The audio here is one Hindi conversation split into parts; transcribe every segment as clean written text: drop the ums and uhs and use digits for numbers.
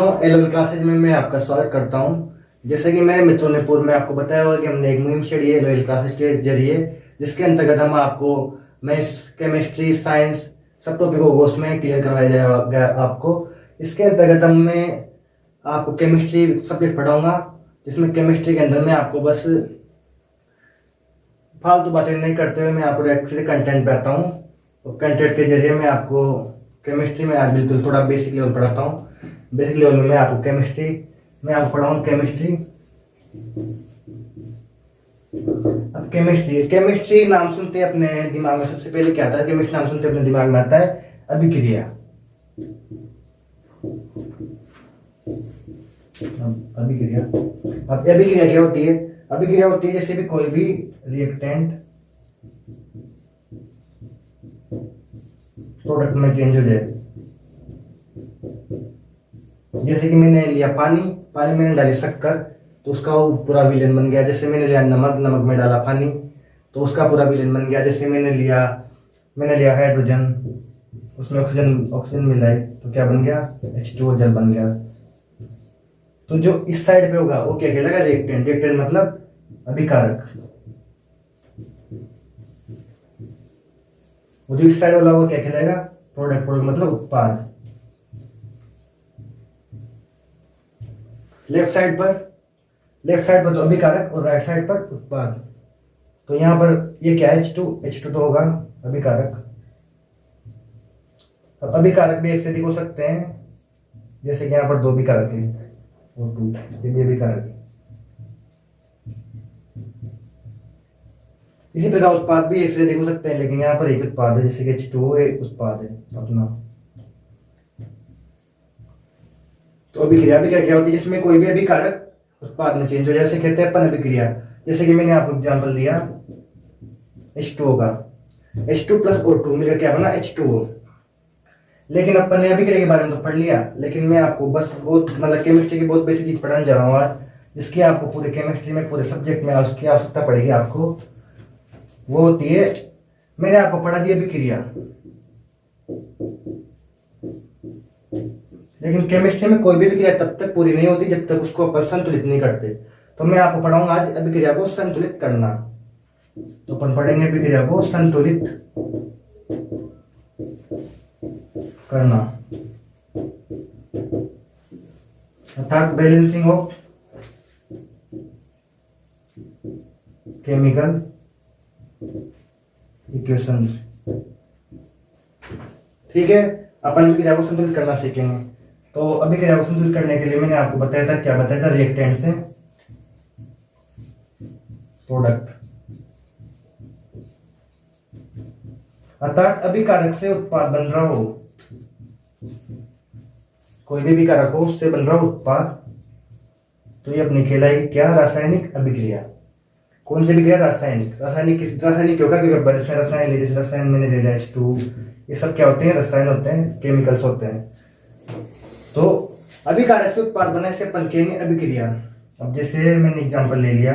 दोस्तों, एलएल क्लासेज में मैं आपका स्वागत करता हूं। जैसे कि मेरे मित्रों ने पूर्व में आपको बताया होगा कि हमने एक मुहिम छेड़ी है एलएल क्लासेज के जरिए, जिसके अंतर्गत हम आपको मैथ्स, केमिस्ट्री, साइंस सब टॉपिकों को उसमें क्लियर करवाया जाएगा आपको। इसके अंतर्गत हम मैं आपको केमिस्ट्री सब्जेक्ट पढ़ाऊंगा, जिसमें केमिस्ट्री के अंदर मैं आपको बस फालतू बातें नहीं करते हुए मैं आपको डायरेक्ट कंटेंट पे आता हूँ। और कंटेंट के जरिए मैं आपको केमिस्ट्री में आज बिल्कुल थोड़ा बेसिक लेवल पढ़ाता हूँ। बेसिक लेवल में मैं आपको केमिस्ट्री मैं आपको पढ़ाऊँ केमिस्ट्री। अब केमिस्ट्री नाम सुनते अपने दिमाग में सबसे पहले क्या आता है? केमिस्ट्री नाम सुनते अपने दिमाग में आता है अभिक्रिया। अब अभिक्रिया क्या होती है? अभिक्रिया होती है जैसे भी कोई भी रिएक्टेंट प्रोडक्ट में चेंज हो जाए। जैसे कि मैंने लिया पानी मैंने डाली शक्कर, तो उसका वो पूरा विलेन बन गया। जैसे मैंने लिया नमक में डाला पानी, तो उसका पूरा विलेन बन गया। जैसे मैंने लिया हाइड्रोजन, उसमें ऑक्सीजन मिलाई, तो क्या बन गया? H2O जल बन गया। तो जो इस साइड पे होगा वो क्या कहलाएगा? रिएक्टेंट मतलब अभिकारक। वो जो इस साइड वाला वो क्या कहलाएगा? प्रोडक्ट मतलब उत्पाद। लेफ्ट साइड पर तो अभिकारक और राइट साइड पर उत्पाद। तो यहाँ पर ये क्या है? H2 तो होगा अभिकारक। अब अभिकारक भी एक से अधिक हो सकते हैं, जैसे कि यहाँ पर 2 अभिकारक है और 2, ये भी अभिकारक है। इसी प्रकार उत्पाद भी एक से अधिक हो सकते हैं, लेकिन यहाँ पर एक उत्पाद है, जैसे कि H2O एक उत्पाद है अपना। तो अभिक्रिया भी क्या होती है? जिसमें कोई भी अभिकारक उत्पाद में चेंज हो जाए, जैसे कहते हैं अपन अभिक्रिया। जैसे कि मैंने आपको एग्जांपल दिया H2O का, H2 प्लस O2 मिलकर क्या बना? H2O। लेकिन अपन ने अभिक्रिया के बारे में तो पढ़ लिया, लेकिन मैं आपको बस बहुत केमिस्ट्री की बहुत बेसिक चीज पढ़ाने जा रहा हूँ आज, जिसकी आपको पूरे केमिस्ट्री में पूरे सब्जेक्ट में उसकी आवश्यकता पड़ेगी आपको। वो होती है, मैंने आपको पढ़ा दी अभिक्रिया, लेकिन केमिस्ट्री में कोई भी अभिक्रिया तब तक पूरी नहीं होती जब तक उसको अपन संतुलित नहीं करते। तो मैं आपको पढ़ाऊंगा आज अभिक्रिया को संतुलित करना। तो अपन पढ़ेंगे अभिक्रिया को संतुलित करना, अर्थात बैलेंसिंग ऑफ केमिकल इक्वेशंस। ठीक है, अपन अभिक्रिया को संतुलित करना सीखेंगे। तो अभिक्रिया को संतुलित करने के लिए मैंने आपको बताया था, क्या बताया था? रिएक्टेंट से प्रोडक्ट, अर्थात अभिकारक से उत्पाद बन रहा हो, कोई भी अभिकारक हो उससे बन रहा हो उत्पाद, तो ये अपनी कहलाएगी क्या? रासायनिक अभिक्रिया। कौन सी अभिक्रिया? रासायनिक क्यों? क्योंकि इसमें रसायन है, जैसे रसायन मैंने ले लिया H2, ये सब क्या होते हैं? रसायन होते हैं, केमिकल्स होते हैं। तो अभिकारक से उत्पाद बना, इसे अपन कहेंगे अभिक्रिया। अब जैसे मैंने एग्जांपल ले लिया,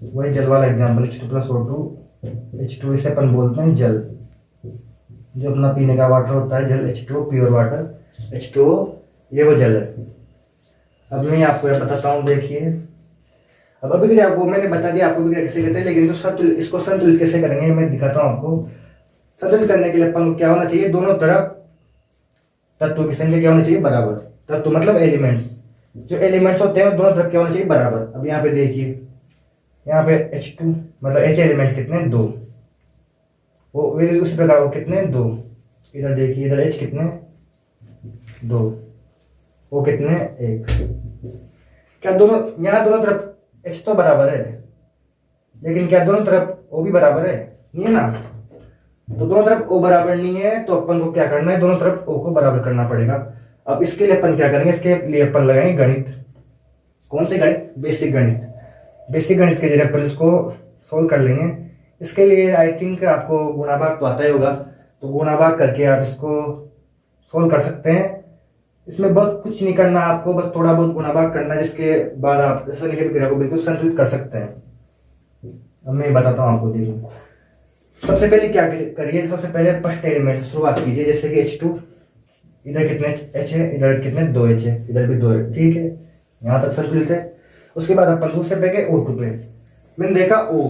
वही जल वाला example, H2 plus O2, H2 इसे अपन बोलते हैं जल, जो अपना पीने का वाटर होता है जल, H2O प्योर वाटर, H2O ये वो जल है। अब मैं आपको यह बताता हूँ, देखिए। अब अभिक्रिया को मैंने बता दिया आपको अभिक्रिया कैसे करते हैं, लेकिन तो इसको संतुलित कैसे करेंगे मैं दिखाता हूँ आपको। संतुलित करने के लिए अपन को क्या होना चाहिए? दोनों तरफ तत्वों की संख्या क्या होनी चाहिए? बराबर। तत्व मतलब एलिमेंट्स, जो एलिमेंट्स होते हैं दोनों तरफ क्या होना चाहिए? बराबर। अब यहाँ पे देखिए, यहाँ पे H2 मतलब H एलिमेंट कितने? 2। वो उसी प्रकार वो कितने? 2। इधर देखिए, इधर H कितने? 2। वो कितने? 1। क्या दोनों यहाँ दोनों तरफ H तो बराबर है, लेकिन क्या दोनों तरफ O भी बराबर है? नहीं है ना। तो दोनों तरफ O बराबर नहीं है, तो अपन को क्या करना है? दोनों तरफ O को बराबर करना पड़ेगा। अब इसके लिए अपन क्या करेंगे? इसके लिए अपन लगाएंगे गणित। कौन से गणित? बेसिक गणित। बेसिक गणित के जरिए अपन इसको सोल्व कर लेंगे। इसके लिए आई थिंक आपको गुणा भाग तो आता ही होगा, तो गुणा भाग करके आप इसको सोल्व कर सकते हैं। इसमें बहुत कुछ नहीं करना आपको, बस थोड़ा बहुत गुणा भाग करना है, जिसके बाद आप रासायनिक अभिक्रिया को बिल्कुल संतुलित कर सकते हैं। अब मैं बताता हूँ आपको, देखिए। सबसे पहले क्या करिए? सबसे पहले फर्स्ट एलिमेंट से शुरुआत कीजिए, जैसे कि H2, इधर कितने H है, इधर कितने 2H है, इधर भी 2 है, ठीक है, यहाँ तक संतुलित है। उसके बाद अपन दूसरे पे गए O2 पे, मैंने देखा O,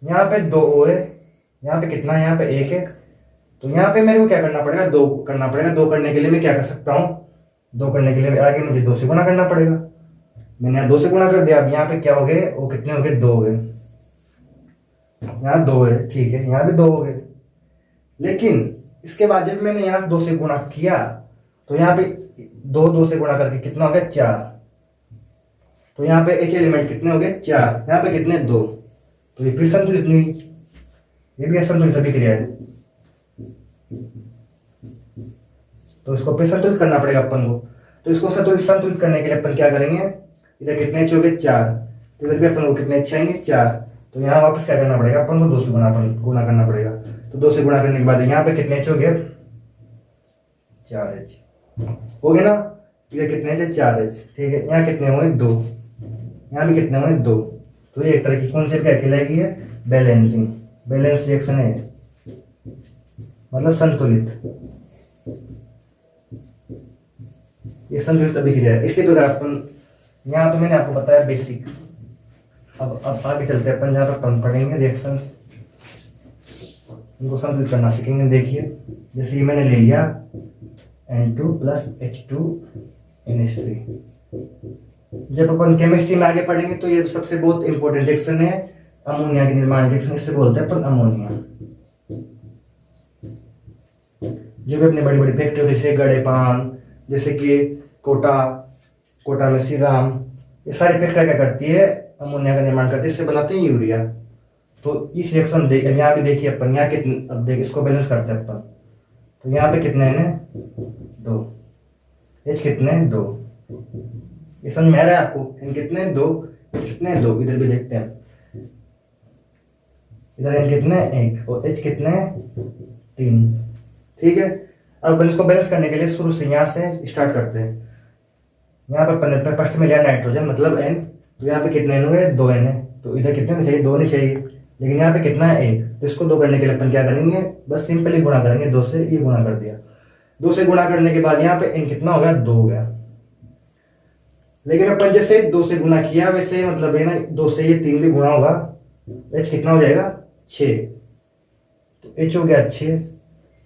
यहाँ पे 2 O है, यहाँ पे कितना है, यहाँ पे 1 है। तो यहाँ पे मेरे को क्या करना पड़ेगा, 2 करना पड़ेगा। 2 करने के लिए मैं क्या कर सकता हूँ, 2 करने के लिए आगे मुझे 2 से गुणा करना पड़ेगा। मैंने यहाँ 2 से गुणा कर दिया। अब यहाँ पे क्या हो गए, वो कितने हो गए, 2 हो गए, यहाँ 2 है, ठीक है, यहाँ भी 2 हो गए। लेकिन इसके बाद जब मैंने यहाँ 2 से गुणा किया तो यहाँ पे 2 से गुणा करके कितना हो गया, 4। तो यहाँ पे H एलिमेंट कितने हो गए, 4, यहाँ पे कितने, 2। तो ये फिर संतुलित नहीं, ये भी असंतुलित अभिक्रिया है। तो इसको फिर संतुलित करना पड़ेगा अपन को। तो इसको संतुलित करने के लिए अपन क्या करेंगे, इधर कितने H हो गए, 4, तो इधर भी अपन को कितने H आएंगे, 4। तो यहाँ वापस क्या करना पड़ेगा, अपन को 2 से गुणा करना पड़ेगा। तो 2 से गुणा करने के बाद यहाँ पे कितने H हो गए, 4H हो गए ना। इधर कितने H, 4H, ठीक है। यहाँ कितने हुए, 2, यहाँ भी कितने हुए, 2। तो ये एक तरह की कौन सी क्या कहलाएगी है, बैलेंसिंग, बैलेंस रिएक्शन है, मतलब संतुलित, ये संतुलित अभिक्रिया है। इसी प्रकार अपन यहाँ तो मैंने आपको बताया बेसिक। अब आगे चलते हैं अपन, जहाँ पर अपन पढ़ेंगे रिएक्शंस, उनको संतुलित करना सीखेंगे। देखिए जैसे ये मैंने ले लिया N2 + H2NH3। जब अपन केमिस्ट्री में आगे पढ़ेंगे तो ये सबसे बहुत इंपॉर्टेंट रिएक्शन है, अमोनिया के निर्माण रिएक्शन, इससे बोलते हैं अपन अमोनिया। जो भी अपने बड़ी बड़ी फैक्ट्री जैसे गड़ेपान, जैसे कि कोटा में श्रीराम, ये सारी फैक्ट्रियाँ क्या करती है, अमोनिया का निर्माण करती है, इससे बनाते हैं यूरिया। तो इस रिएक्शन यहाँ भी देखिए अपन, यहाँ कितने, अब देख इसको बैलेंस करते हैं अपन। तो यहाँ पे कितने हैं, 2, H कितने, 2। ये समझ में आ रहा है आपको, N कितने, 2, H कितने, 2। इधर भी देखते हैं, इधर N कितने, 1 और H कितने, 3, ठीक है। अब अपन इसको बैलेंस करने के लिए शुरू से यहाँ से स्टार्ट करते हैं। यहाँ पर फर्स्ट में लिया नाइट्रोजन मतलब N, तो यहाँ पे कितने N हुए, 2 N है। तो इधर कितने चाहिए, 2 नहीं चाहिए, लेकिन यहाँ पे कितना है, 1। तो इसको 2 करने के लिए अपन क्या करेंगे, बस सिंपली गुणा करेंगे, 2 से, ये गुणा कर दिया। 2 से गुणा करने के बाद यहाँ पे N कितना हो गया, 2 हो गया। लेकिन अपन जैसे 2 से गुणा किया वैसे मतलब है ना, 2 से ये 3 भी गुणा होगा, H कितना हो जाएगा, 6। तो H हो गया 6,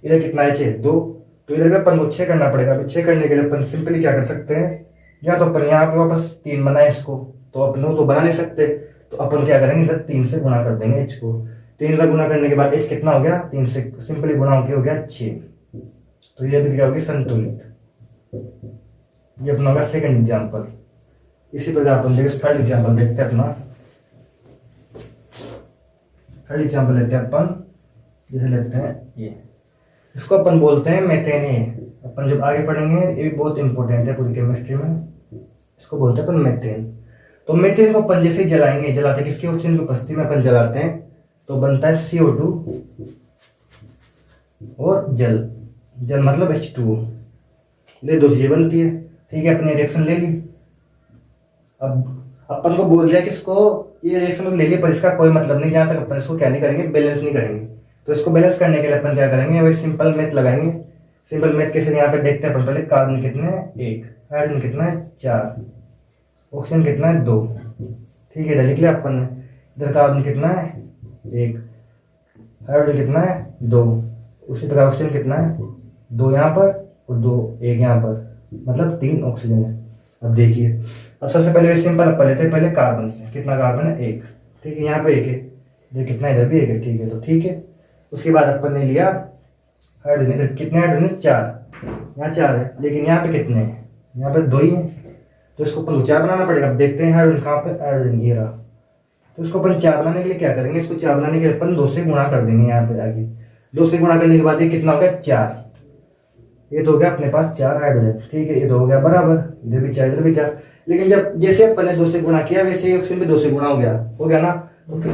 इधर कितना H है, 2। तो इधर भी अपन को 6 करना पड़ेगा। अभी 6 करने के लिए अपन सिंपली क्या कर सकते हैं, या तो अपन यहाँ पे वापस 3 बनाए इसको, तो अपन तो बना नहीं सकते, तो अपन क्या करेंगे, इधर 3 से गुणा कर देंगे H को। 3 से गुणा करने के बाद H कितना हो गया, 3 से सिंपली गुणा होकर हो गया 6। तो ये भी क्या होगी, संतुलित। ये अपना होगा सेकंड एग्जाम्पल। इसी प्रकार अपन देखिए थर्ड एग्जाम्पल देखते हैं अपना। थर्ड एग्जाम्पल लेते हैं अपन, जैसे लेते हैं ये, इसको अपन बोलते हैं मेथेन। अपन जब आगे पढ़ेंगे ये भी बहुत इंपॉर्टेंट है पूरी केमिस्ट्री में, इसको बोलते हैं अपन मेथेन। तो मेथेन को अपन जैसे जलाएंगे, जलाते किसकी ऑक्सीजन की उपस्थिति में अपन जलाते हैं, तो बनता है CO2 और जल मतलब H2O। ले 2 चीजें बनती है, ठीक है। अपनी रिएक्शन ले ली। अब अपन को बोल दिया कि इसको ये रिएक्शन ले ली, पर इसका कोई मतलब नहीं, जहाँ तक अपन इसको क्या नहीं करेंगे, बैलेंस नहीं करेंगे। तो इसको बैलेंस करने के लिए अपन क्या करेंगे, वही सिंपल मैथ लगाएंगे। सिंपल मैथ कैसे, यहाँ पे देखते हैं अपन पहले, कार्बन कितने हैं, 1, हाइड्रोजन कितना है, 4, ऑक्सीजन कितना है, 2, ठीक है, इधर लिख लिया अपन ने। इधर कार्बन कितना है, 1, हाइड्रोजन कितना है, 2, उसी प्रकार ऑक्सीजन कितना है, 2 यहाँ पर और 2, 1 यहाँ पर, मतलब 3 ऑक्सीजन है। अब देखिए, अब सबसे पहले सिंपल अपन लेते हैं पहले कार्बन से, कितना कार्बन है, 1, ठीक है, यहाँ पे 1 है, इधर कितना, इधर भी 1 है, ठीक है, तो ठीक है। उसके बाद अपन ने लिया हाइड्रोजन, इधर कितने हाइड्रोजन, 4, यहाँ 4 है, लेकिन यहाँ पे कितने हैं, यहाँ पे 2 ही है, तो इसको अपन 4 बनाना पड़ेगा। अब देखते हैं हाइड्रोजन कहाँ पे, हाइड्रोजन ये रहा। तो इसको अपन 4 बनाने के लिए क्या करेंगे, इसको 4 बनाने के लिए अपन 2 से गुणा कर देंगे। यहाँ पे आगे 2 से गुणा करने के बाद ये कितना हो गया, 4, ये तो हो गया अपने पास 4 हाइड्रोजन, ठीक है, ये तो हो गया बराबर, इधर भी 4, इधर भी 4। लेकिन जब जैसे अपन ने 2 से गुणा किया वैसे ही ऑक्सीजन भी 2 से गुणा हो गया ना। ओके,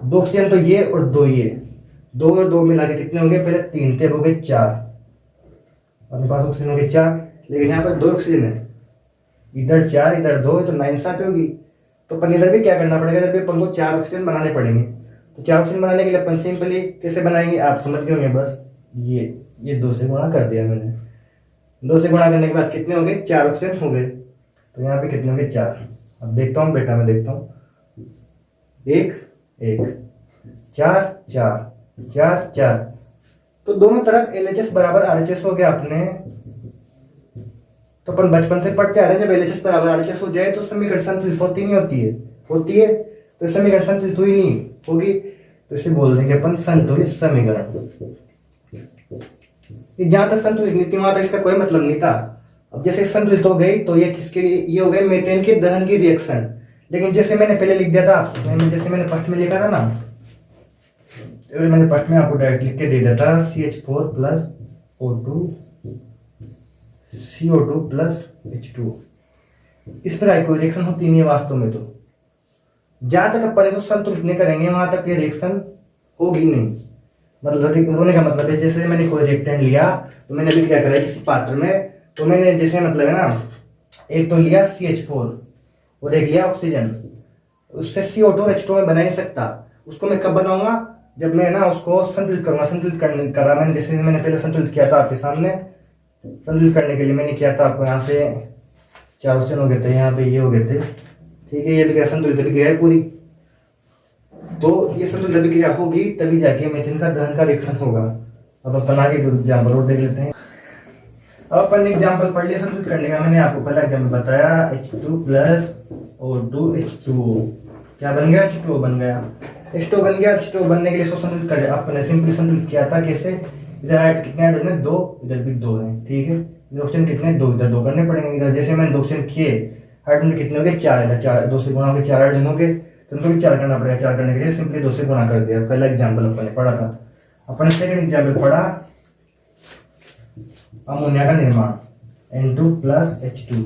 2 ऑक्सीजन तो ये और 2 ये, 2 और 2 मिला के कितने हो गए, पहले 3 थे, हो गए 4, अपने पास ऑक्सीजन हो गए 4। लेकिन यहाँ पर 2 ऑक्सीजन है, इधर 4 इधर 2 है, तो 9 7 होगी। तो अपन इधर भी क्या करना पड़ेगा, इधर भी अपन को 4 ऑक्सीजन बनाने पड़ेंगे। तो 4 ऑक्सीजन बनाने के लिए अपन सिंपली कैसे बनाएंगे, आप समझ गए होंगे, बस ये 2 से गुणा कर दिया मैंने, 2 से गुणा करने के बाद कितने हो गए, 4 ऑक्सीजन हो गए। तो यहाँ पे कितने हो गए, 4। अब देखता हूँ बेटा, मैं देखता हूँ, 1 1 4 4 4 4। तो दोनों तरफ LHS बराबर RHS हो गया अपने। तो अपन बचपन से पढ़ते आ रहे हैं, जब LHS बराबर RHS हो जाए तो समीकरण संतुलित होती नहीं होती है, होती है। तो समीकरण संतुलित हुई नहीं होगी, तो इसे बोल देंगे अपन संतुलित समीकरण। जहां तक संतुलित नहीं थी वहां तक इसका कोई मतलब नहीं था। अब जैसे संतुलित हो गई तो ये किसके, ये हो गए मीथेन के दहन की रिएक्शन। लेकिन जैसे मैंने पहले लिख दिया था, जैसे मैंने फर्स्ट में लिखा था ना, मैंने फर्स्ट में आपको डायरेक्ट लिख के दे दिया था CH4 plus O2 CO2 plus H2। इस पर कोई रिएक्शन होती नहीं है वास्तव में। तो जहां तक अपन को संतुलित नहीं करेंगे वहां तक ये रिएक्शन होगी नहीं। मतलब होने का मतलब है, जैसे मैंने कोई रिएक्टेंट लिया तो मैंने अभी क्या करा किसी पात्र में, तो मैंने जैसे मतलब है ना, एक तो लिया CH4 और एक लिया ऑक्सीजन, उससे CO2 H2 में बना नहीं सकता। उसको मैं कब बनाऊंगा, जब मैं ना उसको संतुलित करूंगा। संतुलित करा मैंने, जैसे मैंने पहले संतुलित किया था आपके सामने। संतुलित करने के लिए मैंने किया था आपको, यहाँ से 4 ऑक्सीजन हो गए थे, यहाँ पे ये हो गए थे, ठीक है। ये भी क्या संतुलित अभिक्रिया है पूरी। तो ये संतुलित अभिक्रिया होगी तभी जाके मीथेन का दहन का रिएक्शन होगा। अब अपन आगे एग्जाम्पल और देख लेते हैं। अब अपन एग्जाम्पल पढ़ लिया संतुलित करने का। मैंने आपको पहला एग्जाम्पल बताया H2 प्लस O2 H2 क्या बन गया, H2O बन गया। H2O बन गया। H2O बनने के लिए इसको संतुलित कर, अपने सिंपली संतुलित किया था कैसे, इधर कितने हाइड्रोजन है, 2, इधर भी 2 है, ठीक है। इधर ऑक्सीजन कितने, 2, इधर 2 करने पड़ेंगे। इधर जैसे मैंने 2 ऑक्सीजन किए, हाइड्रोजन कितने हो गए, 4, इधर 4, 2 से गुणा हो गए, 4 हाइड्रोजन हो गए, तो उनको भी 4 करना पड़ेगा। 4 करने के लिए सिंपली 2 से गुणा कर दिया। पहला एग्जाम्पल अपन ने पढ़ा था। अपन ने सेकंड एग्जाम्पल पढ़ा अमोनिया का निर्माण, N2 प्लस H2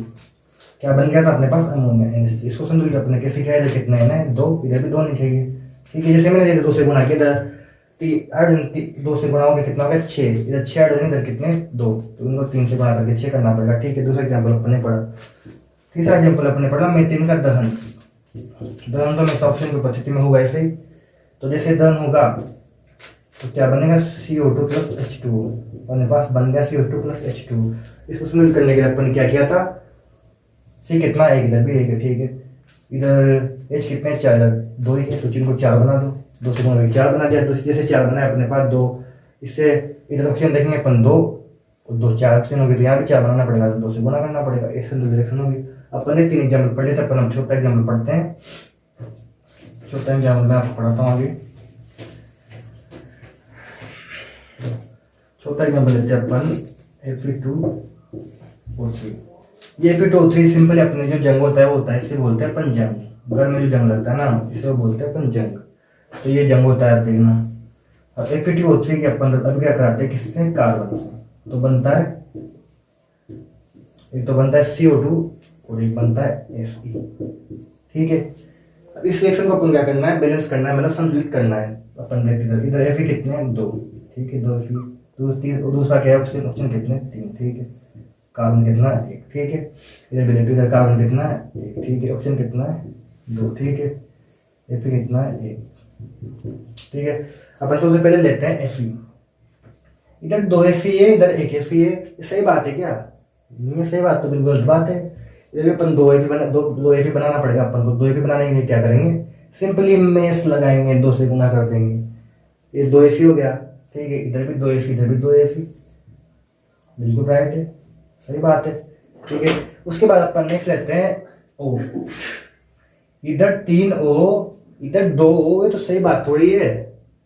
क्या बन गया था अपने पास, अमोनिया। इसको संतुलित अपने कैसे किया, इधर कितने है, 2, इधर भी 2 नहीं चाहिए, ठीक है। जैसे मैंने 2 से गुणा किया, इधर हाइड्रोजन 2 से गुणा हो गया, कितना हो गया, 6, इधर 6 हाइड्रोजन, इधर कितने, 2, तो उनको 3 से गुणा करके 6 करना पड़ेगा, ठीक है। दूसरा एग्जाम्पल अपन ने पढ़ा। तीसरा एग्जाम्पल अपन ने पढ़ा मीथेन का दहन। दहन तो हमेशा ऑप्शन की उपस्थिति में होगा ऐसे ही। तो जैसे दहन होगा तो क्या बनेगा, CO2 प्लस H2। अपने पास बन गया CO2 प्लस H2। इसको संतुलित करने के लिए अपन क्या किया था, C कितना, 1, इधर भी 1 है, ठीक है। इधर H कितने, 4, इधर 2 ही है, तो जिनको 4 बना दो, 2 से गुणा 4 बना दिया। जैसे 4 बना है अपने पास 2, इससे इधर ऑक्सीजन देखेंगे अपन 2 और 2 4 ऑक्सीजन होगी, तो यहाँ भी 4 बनाना पड़ेगा, तो 2 से गुणा करना पड़ेगा। एक संतुलित रिएक्शन होगी। अपन ने 3 एग्जाम्पल पढ़ लिए थे, अपन हम छोटा एग्जाम्पल पढ़ते हैं। छोटा एग्जाम्पल मैं आपको पढ़ाता हूँ आगे। छोटा एग्जाम्पल लेते हैं अपन Fe2O3। ये Fe2O3 सिंपल अपने जो जंग होता है वो होता है, इसे बोलते हैं अपन जंग। घर में जो जंग लगता है ना, इसे बोलते हैं अपन जंग। तो ये जंग होता है, देखना। अब Fe2O3 के अपन अब क्या कराते हैं, किससे, कार्बन से। तो बनता है, एक तो बनता है CO2 और एक बनता है Fe, ठीक है। अब इस रिएक्शन को अपन क्या करना है, बैलेंस करना है, मतलब संतुलित करना है। अपन देखते इधर Fe कितने हैं, 2, ठीक है, 2 Fe, दूसरा क्या है, ऑक्सीजन कितने, 3, ठीक है। कार्बन कितना है, 1, ठीक है। इधर भी देखते, इधर कार्बन कितना है, 1, ठीक है। ऑक्सीजन कितना है, 2, ठीक है। Fe कितना है, 1, ठीक है। अपन सबसे पहले लेते हैं Fe। इधर 2 Fe है, इधर 1 Fe है। सही बात है क्या, नहीं सही बात तो बिल्कुल गलत बात है। इधर भी अपन 2 Fe बनाना पड़ेगा अपन को। 2 Fe बनाने के लिए क्या करेंगे, सिंपली मेस लगाएंगे, 2 से गुना कर देंगे। ये 2 Fe हो गया, ठीक है। इधर भी 2 Fe, इधर भी 2 Fe, बिल्कुल राइट है, सही बात है, ठीक है। उसके बाद अपन नेक्स्ट लेते हैं O। इधर 3 O, इधर 2 O, ये तो सही बात थोड़ी है।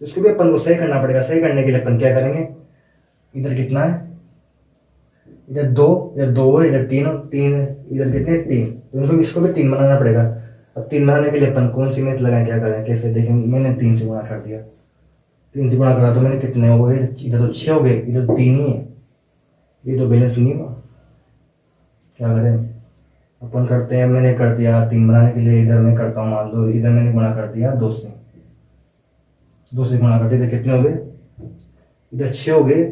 तो इसको भी अपन को सही करना पड़ेगा। सही करने के लिए अपन क्या करेंगे, इधर कितना है, इधर 2, इधर 2, इधर 3, 3, इधर कितने, 3, तो इनको इसको भी 3 बनाना पड़ेगा। अब 3 बनाने के लिए अपन कौन सी मेथड लगाएं, क्या करें, कैसे देखें। मैंने 3 से गुणा कर दिया, 3 से गुणा करा तो मैंने कितने हो गए, इधर तो 6 हो गए, इधर 3 ही है, ये तो बैलेंस नहीं हुआ। क्या करें, अपन करते हैं, मैंने कर दिया 3 बनाने के लिए, इधर मैं करता हूँ, मान लो इधर मैंने गुणा कर दिया 2 से, 2 से गुणा कर दिया, कितने हो गए, इधर 6 हो गए,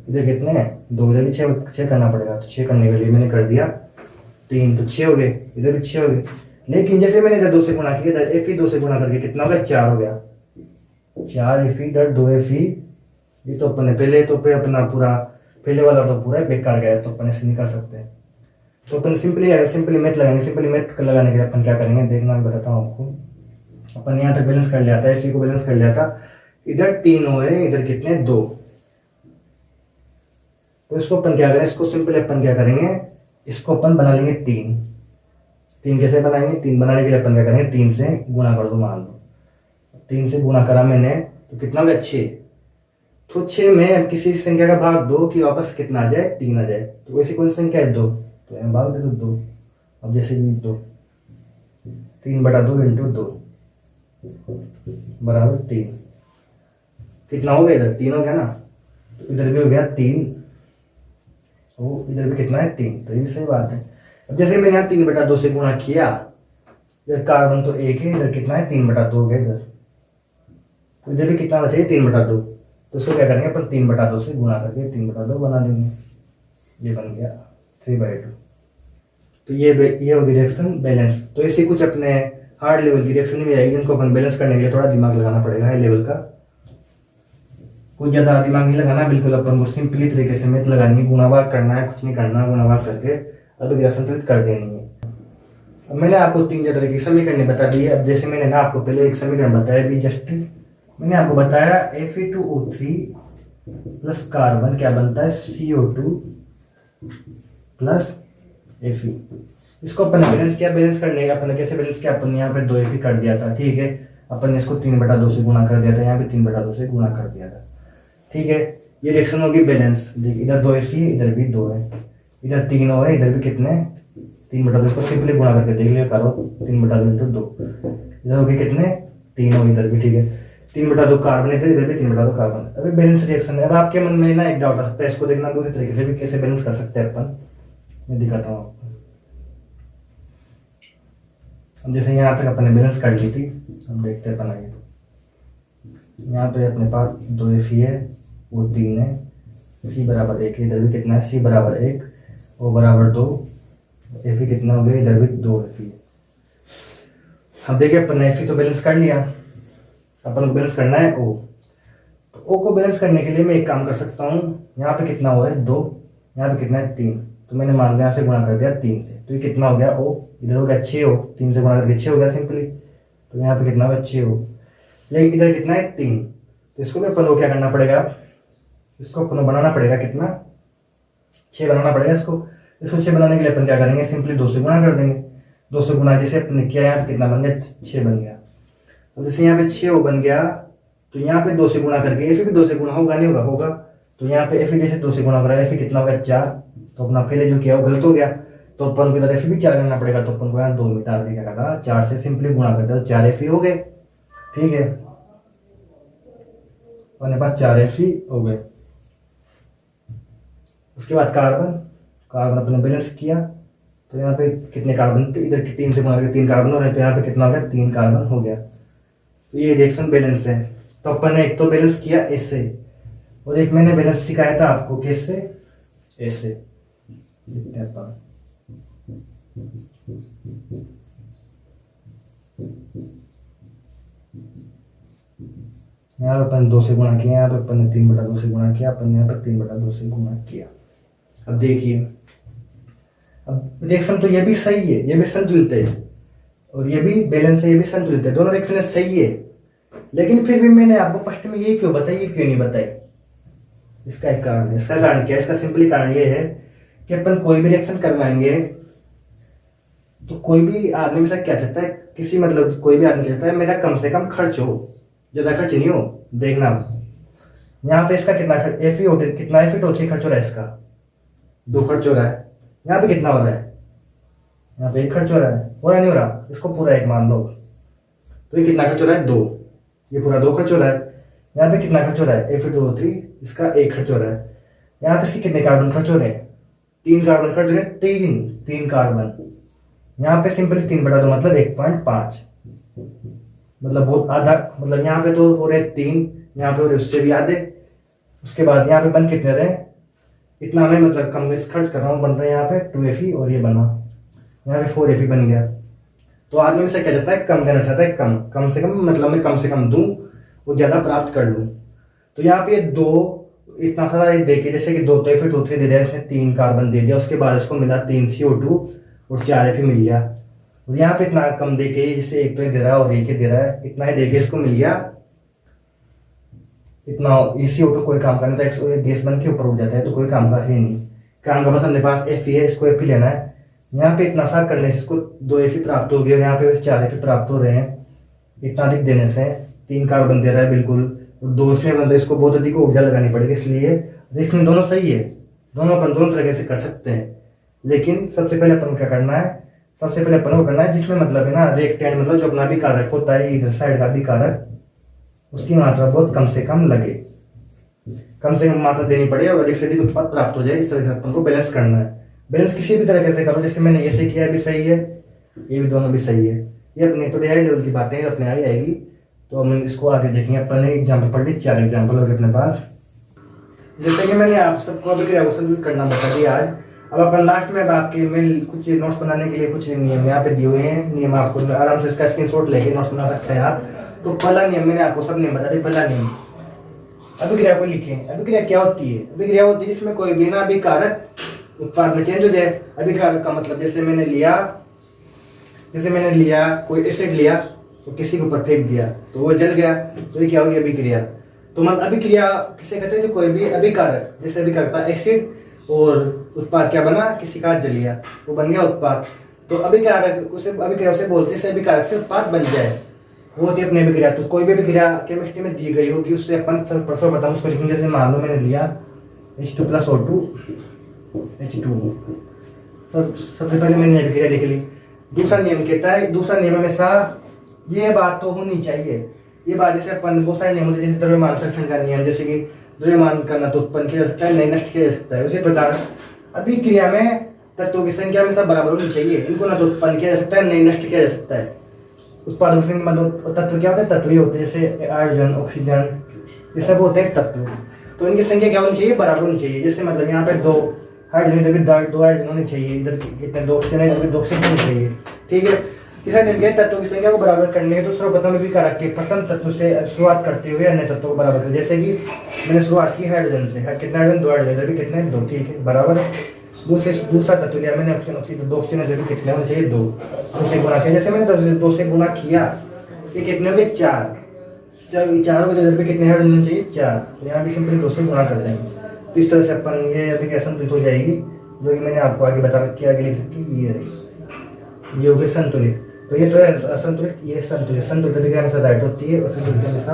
इधर कितने हैं, 2, इधर भी 6 करना पड़ेगा। तो 6 करने के लिए मैंने कर दिया 3, तो 6 हो गए, इधर भी 6 हो गए। लेकिन जैसे मैंने इधर 2 से गुणा किया, इधर Fe 2 से गुणा करके कितना हो गया, 4 हो गया। 4 Fe, इधर 2 Fe। ये तो अपने पहले तो पे अपना पूरा पहले वाला तो पूरा बेकार गया, तो अपन ऐसे नहीं कर सकते। तो अपन सिंपली मैथ लगाएंगे। सिंपली मैथ लगाने के लिए अपन क्या करेंगे देखना, मैं बताता हूँ आपको। अपन यहाँ तक बैलेंस कर लिया था, इसी को बैलेंस कर लिया था। इधर 3 हो है, इधर कितने 2। तो इसको अपन क्या करें, इसको सिंपली अपन क्या करेंगे, इसको अपन बना लेंगे 3। 3 कैसे बनाएंगे, 3 बनाने के लिए अपन क्या करेंगे, 3 से गुणा कर दो। मान लो 3 से गुणा करा मैंने, तो कितना हो गया 6। तो 6 में अब किसी संख्या का भाग दो कि वापस कितना आ जाए, 3 आ जाए। तो वैसी कौन सी संख्या है 2, तो यहाँ भाग दे दो 2। अब जैसे कि 2, 3/2 इंटू 2 बराबर 3। कितना हो गया, इधर 3 हो गया ना, तो इधर भी हो गया 3, वो इधर भी कितना है 3। तो ये सही बात है। अब जैसे मैंने यहाँ 3/2 से गुणा किया, इधर कार्बन तो 1 है, इधर कितना है 3/2 हो गया इधर। तो इधर भी कितना बचा, 3/2। तो उसको क्या करेंगे अपन 3/2 से गुणा करके 3/2 बना देंगे। ये बन गया 3/2। तो ये होगी रिएक्शन बैलेंस। तो ऐसे कुछ अपने हार्ड लेवल की रिएक्शन भी आएगी, जिनको अपन बैलेंस करने के लिए थोड़ा दिमाग लगाना पड़ेगा। हाई लेवल का कुछ ज़्यादा दिमाग नहीं लगाना, बिल्कुल अपन को सिंपली तरीके से मैथ लगानी, गुणाभाग करना है, कुछ नहीं करना, गुणाभाग करके अब रिएक्शन कर देनी है। अब मैंने आपको 3 तरह की समीकरण बता दी है। अब जैसे मैंने ना आपको पहले एक समीकरण बताया भी, जस्ट मैंने आपको बताया Fe2O3 प्लस कार्बन क्या बनता है CO2 प्लस Fe। इसको अपन ने बैलेंस किया। बैलेंस करने का अपन ने कैसे बैलेंस किया, अपन यहाँ पे 2 Fe कर दिया था, ठीक है। अपन ने इसको 3/2 से गुणा कर दिया था, यहाँ पे 3/2 से गुणा कर दिया था, ठीक है। ये रिएक्शन होगी बैलेंस। देखिए इधर 2 Fe, इधर भी 2 है, इधर 3 हो है, इधर भी कितने 3/2। इसको सिंपली गुणा करके देख लिया करो, 3/2 इंटू 2, इधर हो गए कितने 3 हो, इधर भी, ठीक है। 3/2 कार्बन, इधर भी 3/2 कार्बन। अभी बैलेंस रिएक्शन है। अब आपके मन में ना एक डाउट आ सकता है, इसको देखना दूसरे तरीके से भी कैसे बैलेंस कर सकते हैं अपन, मैं दिखाता हूँ आपको। अब जैसे यहाँ तक अपन ने बैलेंस कर ली थी, अब देखते हैं अपन आगे। यहाँ पे अपने पास 2 Fe है, वो 3 है, C बराबर 1 है, इधर भी कितना है C बराबर 1, O बराबर 2, Fe कितना हो गया, इधर भी 2 Fe। अब देखिए अपन ने Fe तो बैलेंस कर लिया, अपन को बैलेंस करना है O। तो O को बैलेंस करने के लिए मैं एक काम कर सकता हूँ, यहाँ पे कितना हुआ है 2, यहाँ पे कितना है 3, तो मैंने मान लिया यहाँ से गुणा कर दिया 3 से, तो ये कितना हो गया O, इधर हो गया 6 हो, 3 से गुणा करके 6 हो गया सिंपली। तो यहाँ पे कितना होगा 6 हो, लेकिन इधर कितना है 3, तो इसको भी अपन को क्या करना पड़ेगा, इसको अपन को बनाना पड़ेगा कितना 6 बनाना पड़ेगा इसको 6 बनाने के लिए अपन क्या करेंगे, सिंपली 2 से गुणा कर देंगे। 2 से गुणा जैसे अपन ने किया, यहाँ पे कितना बन गया 6 बन गया। तो जैसे यहाँ पे 6 बन गया, तो यहाँ पे 2 से गुणा करके Fe भी 2 से गुणा होगा, नहीं होगा, होगा। तो यहाँ पे Fe जैसे 2 से गुणा हो रहा है, Fe कितना होगा 4, तो अपना पहले जो किया वो गलत हो गया, तो अपन को इधर Fe भी 4 करना पड़ेगा। तो अपन को यहाँ 2 मिटा के क्या करना, 4 से सिंपली गुणा करते तो 4 Fe हो गए, ठीक है। अपने पास 4 Fe हो गए। उसके बाद कार्बन अपने बैलेंस किया, तो यहाँ पे कितने कार्बन थे, इधर 3 से गुणा करके 3 कार्बन हो रहे हैं, तो यहाँ पे कितना हो गया 3 कार्बन हो गया। तो ये रिएक्शन बैलेंस है। तो अपन ने एक तो बैलेंस किया ऐसे, और एक मैंने बैलेंस सिखाया था आपको कैसे, ऐसे। यहाँ पे अपन 2 से गुणा किया, यहाँ पे अपन ने 3/2 से गुणा किया, अपन ने यहाँ पे 3/2 से गुणा किया। अब देखिए, अब रिएक्शन तो ये भी सही है, ये भी संतुलित है, और ये भी बैलेंस है, ये भी संतुलित है, दोनों रिएक्शन सही है। लेकिन फिर भी मैंने आपको फर्स्ट में ये क्यों बताई, ये क्यों नहीं बताई, इसका एक कारण है। इसका कारण क्या है, इसका सिंपली कारण ये है कि अपन कोई भी रिएक्शन करवाएंगे तो कोई भी आदमी मेरे साथ क्या चाहता है, किसी मतलब कोई भी आदमी कहता है मेरा कम से कम खर्च हो, ज़्यादा खर्च नहीं हो। देखना यहाँ पे इसका कितना खर्च, कितना Fe2O3 खर्च हो रहा है, इसका 2 खर्च हो रहा है। यहाँ पे कितना हो रहा है, यहाँ पे 1 खर्च हो रहा है, हो रहा नहीं हो रहा, इसको पूरा 1 मान लो। तो ये कितना खर्च हो रहा है 2, ये पूरा 2 खर्च हो रहा है। यहाँ पे कितना खर्च हो रहा है Fe2O3, इसका 1 खर्च हो रहा है। यहाँ पे इसके कितने कार्बन खर्च हो रहे हैं, 3 कार्बन खर्च हो रहे हैं, 3 कार्बन। यहाँ पे सिंपली 3/2 मतलब 1.5, मतलब बहुत आधा, मतलब यहाँ पे तो हो रहे 3, यहाँ पे हो रहे उससे भी आधे। उसके बाद यहाँ पे बन कितने रहे, इतना मैं मतलब कम खर्च कर रहा हूँ, बन रहे हैं यहाँ पे 2 Fe, और ये बना यहाँ पे 4 Fe बन गया। तो आदमी से क्या चाहता है, कम देना चाहता है, कम से कम, मतलब मैं कम से कम दूं और ज़्यादा प्राप्त कर लूँ। तो यहाँ पे 2 इतना सारा दे के, जैसे कि 2 तो फिर 2 3 दे दिया, इसने 3 कार्बन दे दिया, उसके बाद इसको मिला 3 CO2 और 4 F मिल गया। और यहाँ पे इतना कम दे के, जैसे एक तो दे रहा है और एक ही दे रहा है, इतना ही दे के इसको मिल गया इतना। ये CO2 कोई काम का नहीं था, गैस बन के ऊपर उठ जाता है, तो कोई काम का है नहीं, काम का बस अपने पास Fe है, इसको Fe लेना है। यहाँ पे इतना सा करने से इसको 2 Fe प्राप्त हो गया, यहाँ पे 4 Fe प्राप्त हो रहे हैं। इतना अधिक देने से 3 कार्बन दे रहा है बिल्कुल, दो इसमें मतलब इसको बहुत अधिक ऊर्जा लगानी पड़ेगी, इसलिए इसमें दोनों सही है, दोनों अपन दोनों तरीके से कर सकते हैं। लेकिन सबसे पहले अपन को क्या करना है, सबसे पहले अपन को करना है जिसमें मतलब है ना रिएक्टेंट, मतलब जो अपना भी कारक होता है इधर साइड का भी कारक, उसकी मात्रा बहुत कम से कम लगे, कम से कम मात्रा देनी पड़े और अधिक से अधिक उत्पाद प्राप्त हो जाए। इस तरह से अपन को बैलेंस करना है। बैलेंस किसी भी तरीके से करो, जैसे मैंने ऐसे किया भी सही है, ये भी दोनों भी सही है। ये अपने तो हाई लेवल की बातें अपने आगे आएगी, तो हम इसको आगे देखेंगे। अपन ने एग्जाम्पल पढ़ ली, 4 एग्जाम्पल हो गए अपने पास। जैसे कि मैंने आप सबको अभिक्रिया को संतुलित करना बता दिया आज। अब अपन लास्ट में आपके में कुछ नोट्स बनाने के लिए कुछ नियम यहाँ पे दिए हुए हैं, नियम आपको आराम से इसका स्क्रीनशॉट लेके नोट्स बना सकते हैं आप। तो पहला नियम मैंने आपको सब नियम बता दिया। पहला नियम, अभिक्रिया को लिखें। अभिक्रिया क्या होती है? अभिक्रिया होती है जिसमें कोई बिना अभिकारक उत्पाद में चेंज हो जाए। अभिकारक का मतलब जैसे मैंने लिया कोई एसिड लिया तो किसी के ऊपर फेंक दिया तो वो जल गया, तो ये क्या होगी? अभिक्रिया। तो मतलब अभिक्रिया किसे कहते हैं? जो कोई भी अभिकारक, जैसे अभिकारक एसिड और उत्पाद क्या बना, किसी का जल गया, वो बन गया उत्पाद। तो अभिकारक उसे अभिक्रिया से बोलते हैं, अभिकारक से उत्पाद बन जाए, वो होती है अपनी अभिक्रिया। तो कोई भी अभिक्रिया केमिस्ट्री में दी गई होगी उससे अपन परसों बताऊँ उसको लिखेंगे। जैसे मान लो मैंने लिया H2+O2 H2, सबसे पहले मैंने अभिक्रिया लिख ली। दूसरा नियम कहता है, दूसरा नियम हमेशा ये बात तो होनी चाहिए, ये बात जैसे अपन बहुत सारे नियम होते हैं, जैसे द्रव्यमान संरक्षण का नियम, जैसे कि द्रव्यमान करना तो उत्पन्न किया जा सकता है, नहीं नष्ट किया जा सकता है। उसी प्रकार अभिक्रिया में तत्वों की संख्या हमेशा बराबर होनी चाहिए, इनको ना तो उत्पन्न किया जा सकता है, नहीं नष्ट किया जा सकता है। उत्पादों से मतलब तत्व क्या होते हैं? तत्व होते हैं, जैसे हाइड्रोजन, ऑक्सीजन, ये सब होते हैं तत्व। तो इनकी संख्या क्या होनी चाहिए? बराबर होनी चाहिए। जैसे मतलब यहाँ पे 2 हाइड्रोजन, इधर भी 2 हाइड्रोजन होनी चाहिए, इधर कितने 2 ऑक्सीजन है, इधर भी 2 ऑक्सीजन होनी चाहिए, ठीक है। तीसरा नियम क्या? तत्वों की संख्या को बराबर करने है तो सर्वप्रथम अभिकारक के प्रथम तत्व से शुरुआत करते हुए अन्य तत्वों को बराबर करें। जैसे कि मैंने शुरुआत की हाइड्रोजन से, कितने हाइड्रोजन? 2 हाइड्रोजन, इधर भी कितने? 2, ठीक है, बराबर है। दूसरा तत्व लिया मैंने ऑक्सीजन, 2 ऑक्सीजन, इधर भी कितने होने चाहिए? 2, 2 से गुणा किया। जैसे मैंने 2 से गुणा किया, ये कितने हो गए? 4, चारों के इधर भी कितने हाइड्रोजन होने चाहिए? 4, तो यहाँ भी सिंपली 2 से गुणा कर देंगे। तो इस तरह से अपन ये अभिक्रिया संतुलित हो जाएगी, जो कि मैंने आपको आगे बता रखी, आगे लिख रखी, ये हो गई संतुलित। तो ये तो है असंतुलित, ये संतुलित। संतुलित अभिक्रिया हमेशा राइट होती है, असंतुलित हमेशा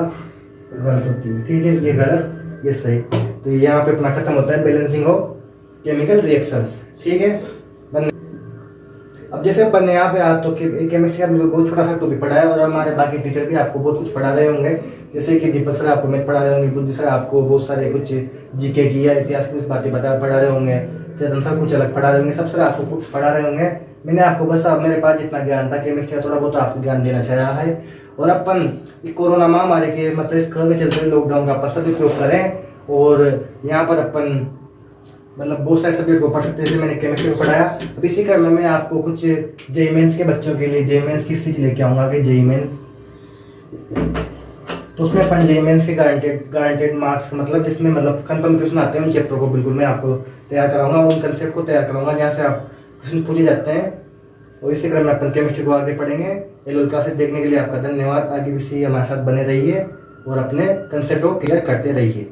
गलत होती है, ठीक है। ये गलत, ये सही। तो यहाँ पे अपना खत्म होता है बैलेंसिंग ऑफ केमिकल रिएक्शंस, ठीक है। अब जैसे अपन ने यहाँ पे आज तो केमिस्ट्री का बहुत छोटा सा टॉपिक पढ़ा है, और हमारे बाकी टीचर भी आपको बहुत कुछ पढ़ा रहे होंगे, जैसे कि दीपक सर आपको मैथ पढ़ा रहे होंगे, बुद्धि सर आपको बहुत सारे कुछ जीके की या इतिहास की कुछ बातें पढ़ा रहे होंगे, चेतन सर कुछ अलग पढ़ा रहे होंगे, सब सर आपको कुछ पढ़ा रहे होंगे। मैंने आपको बस अब मेरे पास जितना ज्ञान था केमिस्ट्री का थोड़ा बहुत आपको ज्ञान देना चाहा है। और अपन कोरोना महामारी के मतलब इस के चलते लॉकडाउन का अपन सदुपयोग करें, और यहाँ पर अपन मतलब बहुत सारे सब्जेक्ट को पढ़ सकते हैं, जैसे मैंने केमिस्ट्री को पढ़ाया। अब इसी क्रम में मैं आपको कुछ जेईई मेंस के बच्चों के लिए जेईई मेंस की चीज लेके आऊँगा कि जेईई मेंस, तो उसमें अपन जेईई मेंस के गारंटेड मार्क्स, मतलब जिसमें मतलब कंफर्म क्वेश्चन आते हैं, उन चैप्टर को बिल्कुल मैं आपको तैयार कराऊंगा, उन कंसेप्ट को तैयार कराऊंगा जहाँ से आप क्वेश्चन पूछे जाते हैं। और इसी क्रम में अपन केमिस्ट्री को आगे पढ़ेंगे। एलओएल क्लासेस देखने के लिए आपका धन्यवाद। आगे भी हमारे साथ बने रहिए और अपने कंसेप्ट को क्लियर करते रहिए।